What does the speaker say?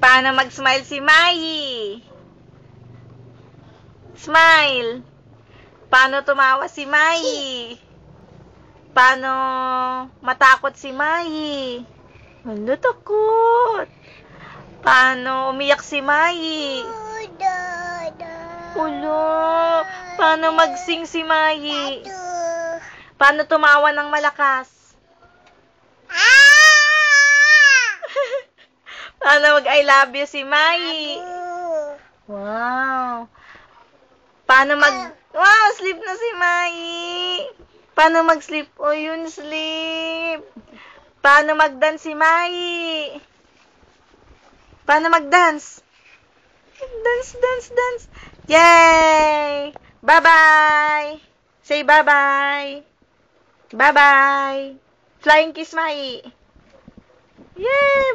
Paano mag-smile si Mayi? Smile. Paano tumawa si Mayi? Paano matakot si Mayi? Ano, takot. Paano umiyak si Mayi? Ulo. Paano mag-sing si Mayi? Paano tumawa ng malakas? Paano mag-I love you si Mayi? Wow. Paano wow, sleep na si Mayi. Paano mag-sleep? O, yun, sleep. Paano mag-dance si Mayi? Paano mag-dance? Dance, dance, dance. Yay! Bye-bye! Say bye-bye. Bye-bye. Flying kiss, Mayi. Yay!